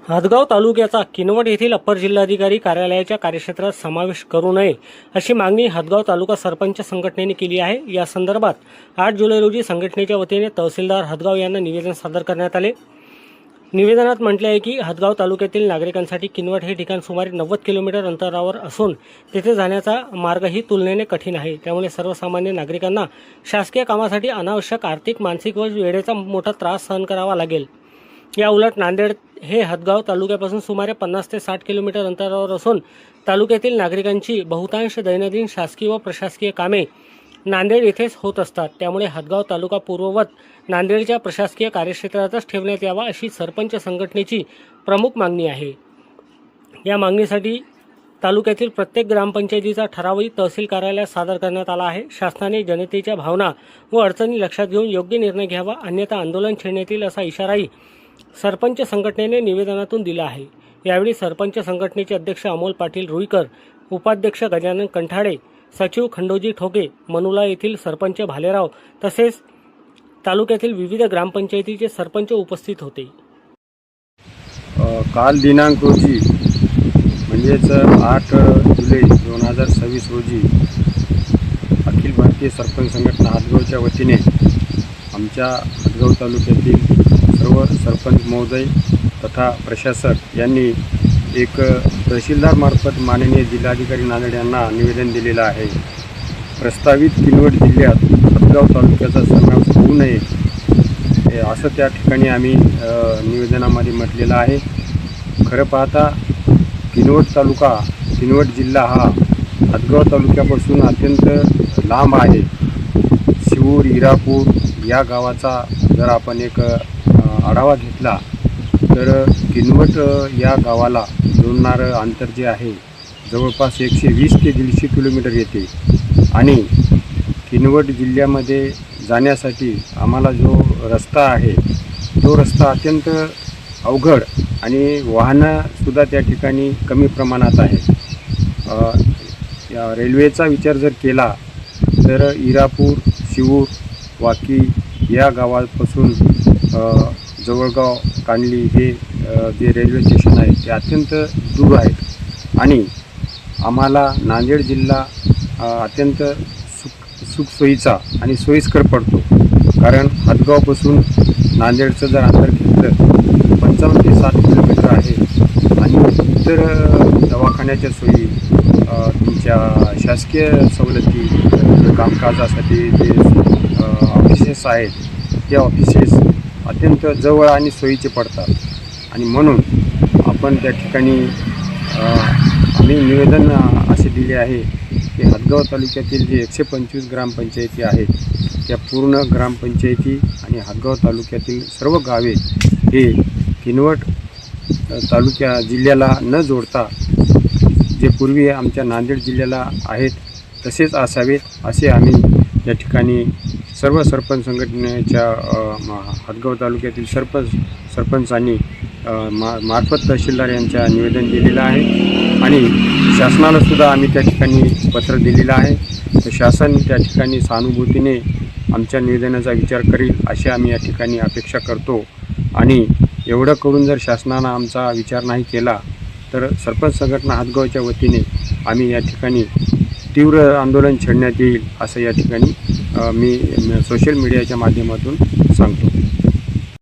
हदगाव तालुक्याचा किनवट येथील अप्पर जिल्हाधिकारी कार्यालयाच्या कार्यक्षेत्रात समावेश करू नये अशी मागणी हदगाव तालुका सरपंच संघटनेने केली आहे। या संदर्भात 8 जुलै रोजी संघटनेच्या वतीने तहसीलदार हदगाव यांना निवेदन सादर करण्यात आले। निवेदनात म्हटले आहे की हदगाव तालुक्यातील नागरिकांसाठी किनवट हे ठिकाण सुमारे 90 किलोमीटर अंतरावर असून तेथे जाण्याचा मार्गही तुलनेने कठीण आहे। त्यामुळे सर्वसामान्य नागरिकांना शासकीय कामासाठी अनावश्यक आर्थिक, मानसिक व वेळेचा मोठा त्रास सहन करावा लागेल। या उलट नांदेड हे हदगाव तालुक्यापासून सुमारे 50 ते 60 किलोमीटर अंतरावर असून तालुक्यातील नागरिकांची बहुतांश दैनंदिन शासकीय व प्रशासकीय कामे नांदेड येथेच होत असतात। त्यामुळे हदगाव तालुका पूर्ववत नांदेडच्या प्रशासकीय कार्यक्षेत्रातच ठेवण्यात यावा अशी सरपंच संघटनेची प्रमुख मागणी आहे। या मागणीसाठी तालुक्यातील प्रत्येक ग्रामपंचायतीचा ठरावही तहसील कार्यालयात सादर करण्यात आला आहे। शासनाने जनतेच्या भावना व अडचणी लक्षात घेऊन योग्य निर्णय घ्यावा, अन्यथा आंदोलन छेडण्यात येईल असा इशाराही सरपंच संघटनेने निवेदनातून दिला आहे। यावेळी सरपंच संघटनेचे अध्यक्ष अमोल पाटील रुईकर, उपाध्यक्ष गजानन कंठाडे, सचिव खंडोजी ठोके, मनुला येथील सरपंच भालेराव तसेच तालुक्यातील विविध ग्रामपंचायतीचे सरपंच उपस्थित होते। काल दिनांक रोजी म्हणजेच 8 जुलै 2026 रोजी अखिल भारतीय सरपंच संघटना हदगावच्या वतीने आमच्या हदगाव तालुक्यातील सर्व सरपंच महोदय तथा प्रशासक यांनी एक तहसीलदारमार्फत माननीय जिल्हाधिकारी नांदेड यांना निवेदन दिलेलं आहे। प्रस्तावित किनवट जिल्ह्यात हदगाव तालुक्याचा समावेश होऊ नये असं त्या ठिकाणी आम्ही निवेदनामध्ये म्हटलेलं आहे। खरं पाहता किनवट जिल्हा हा हदगाव तालुक्यापासून अत्यंत लांब आहे। शिवूर, इरापूर या गावाचा जर आपण एक आढावा घेतला तर किनवट या गावाला जोडणारं अंतर जे आहे जवळपास 120 ते 150 किलोमीटर येते आणि किनवट जिल्ह्यामध्ये जाण्यासाठी आम्हाला जो रस्ता आहे तो रस्ता अत्यंत अवघड आणि वाहनंसुद्धा त्या ठिकाणी कमी प्रमाणात आहे। रेल्वेचा विचार जर केला तर इरापूर, शिवूर, वाकी या गावापासून जवळगाव, कांडली हे जे रेल्वे स्टेशन आहे ते अत्यंत दूर आहेत आणि आम्हाला नांदेड जिल्हा अत्यंत सुखसोयीचा आणि सोयीस्कर पडतो। कारण हदगावपासून नांदेडचं जर अंतर घेतलं 55 ते 60 किलोमीटर आहे आणि इतर दवाखान्याच्या सोयी, तुमच्या शासकीय सवलती, कामकाजासाठी जे ऑफिसेस आहेत ते ऑफिसेस अत्यंत जवळ आणि सोयीचे पडतात आणि म्हणून आपण त्या ठिकाणी आम्ही निवेदन असे दिले आहे की हदगाव तालुक्यातील जे 125 ग्रामपंचायती आहेत त्या पूर्ण ग्रामपंचायती आणि हदगाव तालुक्यातील सर्व गावे हे किनवट जिल्ह्याला न जोडता जे पूर्वी आमच्या नांदेड जिल्ह्याला आहेत तसेच असावेत असे आम्ही या ठिकाणी सर्व सरपंच संघटनेच्या हदगाव तालुक्यातील सरपंचांनी मार्फत तहसीलदार यांच्या निवेदन दिलेलं आहे आणि शासनालासुद्धा आम्ही त्या ठिकाणी पत्र दिलेलं आहे। तर शासन त्या ठिकाणी सहानुभूतीने आमच्या निवेदनाचा विचार करेल अशी आम्ही या ठिकाणी अपेक्षा करतो आणि एवढं करून जर शासनानं आमचा विचार नाही केला तर सरपंच संघटना हदगावच्या वतीने आम्ही या ठिकाणी तीव्र आंदोलन छेडण्यात येईल असं या ठिकाणी मी सोशल मीडियाच्या माध्यमातून सांगतो।